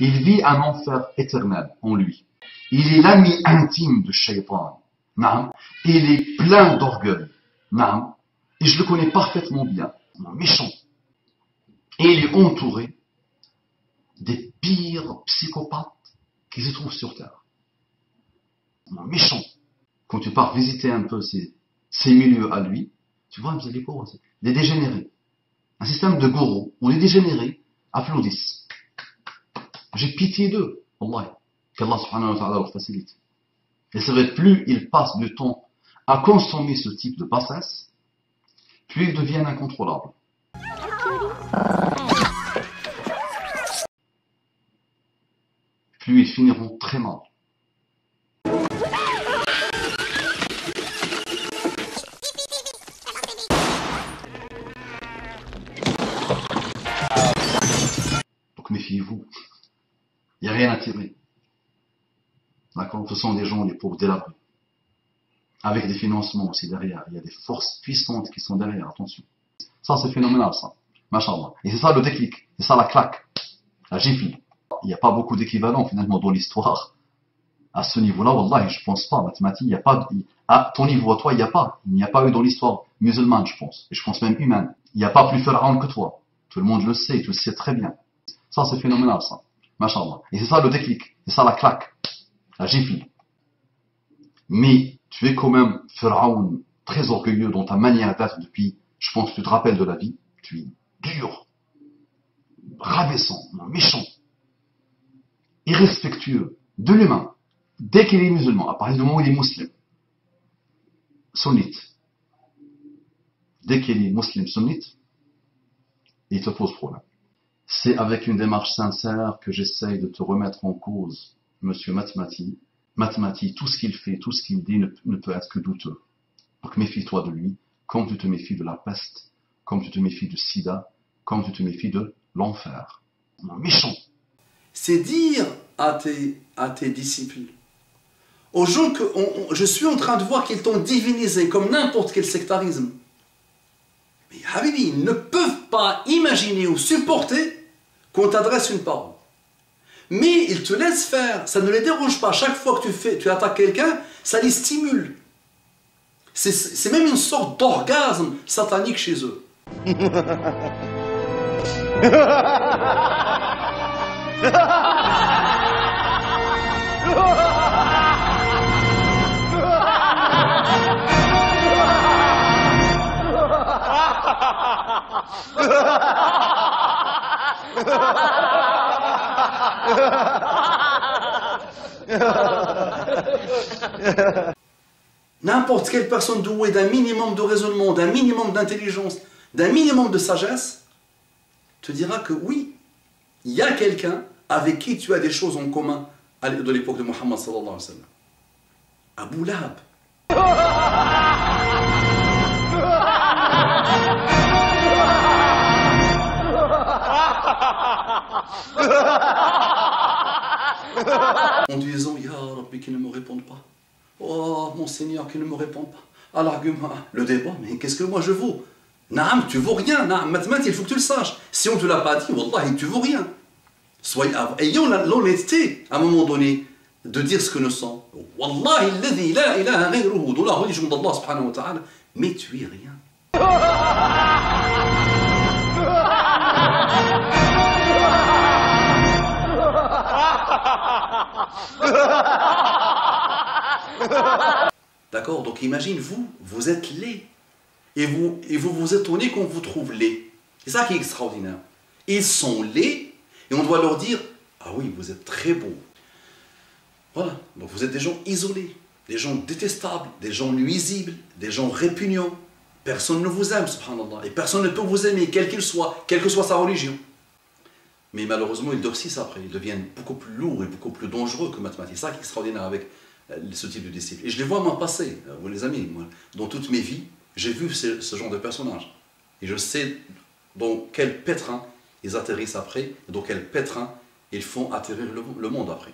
Il vit un enfer éternel en lui. Il est l'ami intime de Shaitan. Il est plein d'orgueil. Et je le connais parfaitement bien. Méchant. Et il est entouré des pires psychopathes qui se trouvent sur Terre. Méchant. Quand tu pars visiter un peu ces milieux à lui, tu vois, vous allez quoi, des dégénérés. Un système de gourous où les dégénérés applaudissent. J'ai pitié d'eux, Allah. Qu'Allah subhanahu wa ta'ala leur facilite. Et c'est vrai, plus ils passent du temps à consommer ce type de bassesse, plus ils deviennent incontrôlables. Plus ils finiront très mal. Donc méfiez-vous. Il n'y a rien à tirer. D'accord? Ce sont des gens, les pauvres délabrés. Avec des financements aussi derrière. Il y a des forces puissantes qui sont derrière, attention. Ça, c'est phénoménal, ça. Machallah. Et c'est ça le déclic. C'est ça la claque. La gifle. Il n'y a pas beaucoup d'équivalents, finalement, dans l'histoire. À ce niveau-là, wallah, je pense pas. Mathématiques, il n'y a pas. À ton niveau, à toi, il n'y a pas. Il n'y a pas eu dans l'histoire musulmane, je pense. Et je pense même humaine. Il n'y a pas plus pharaon que toi. Tout le monde le sait, tu le sais très bien. Ça, c'est phénoménal, ça. Machallah. Et c'est ça le déclic. C'est ça la claque. La gifle. Mais tu es quand même pharaon très orgueilleux dans ta manière d'être depuis, je pense que tu te rappelles de la vie. Tu es dur, rabaissant, méchant, irrespectueux de l'humain. Dès qu'il est musulman, à partir du moment où il est musulman, sunnite, dès qu'il est musulman sunnite, il te pose problème. C'est avec une démarche sincère que j'essaye de te remettre en cause, monsieur Matmati, tout ce qu'il fait, tout ce qu'il dit ne peut être que douteux. Donc méfie-toi de lui, comme tu te méfies de la peste, comme tu te méfies de sida, comme tu te méfies de l'enfer. Méchant. C'est dire à tes disciples, aux gens que je suis en train de voir qu'ils t'ont divinisé comme n'importe quel sectarisme. Mais Habibi, ils ne peuvent pas imaginer ou supporter qu'on t'adresse une parole. Mais ils te laissent faire, ça ne les dérange pas. Chaque fois que tu attaques quelqu'un, ça les stimule. C'est même une sorte d'orgasme satanique chez eux. N'importe quelle personne douée d'un minimum de raisonnement, d'un minimum d'intelligence, d'un minimum de sagesse, te dira que oui, il y a quelqu'un avec qui tu as des choses en commun de l'époque de Mohammed sallallahu alayhi wa sallam. Abu Lahab. En disant, Ya Rabbi, qu'ils ne me répondent pas. Oh, mon Seigneur, qu'ils ne me répondent pas. À l'argument, le débat, mais qu'est-ce que moi je vaux? Naam, tu vaux rien. Naam, maintenant, il faut que tu le saches. Si on ne te l'a pas dit, Wallahi, tu vaux rien. Ayons l'honnêteté, à un moment donné, de dire ce que nous sommes. Wallahi, alladhi la ilaha ghayruhu, dans la religion d'Allah subhanahu wa ta'ala, mais tu es rien. D'accord, donc imagine vous êtes laid. Et vous vous étonnez qu'on vous trouve laid. C'est ça qui est extraordinaire. Ils sont laids et on doit leur dire, ah oui, vous êtes très beaux. Voilà, donc vous êtes des gens isolés, des gens détestables, des gens nuisibles, des gens répugnants. Personne ne vous aime, subhanallah, et personne ne peut vous aimer, quel qu'il soit, quelle que soit sa religion. Mais malheureusement, ils durcissent après, ils deviennent beaucoup plus lourds et beaucoup plus dangereux que mathématiques. C'est ça qui est extraordinaire avec ce type de disciples. Et je les vois m'en passer, vous les amis, moi, dans toute mes vies, j'ai vu ce genre de personnages. Et je sais dans quel pétrin ils atterrissent après, et dans quel pétrin ils font atterrir le monde après.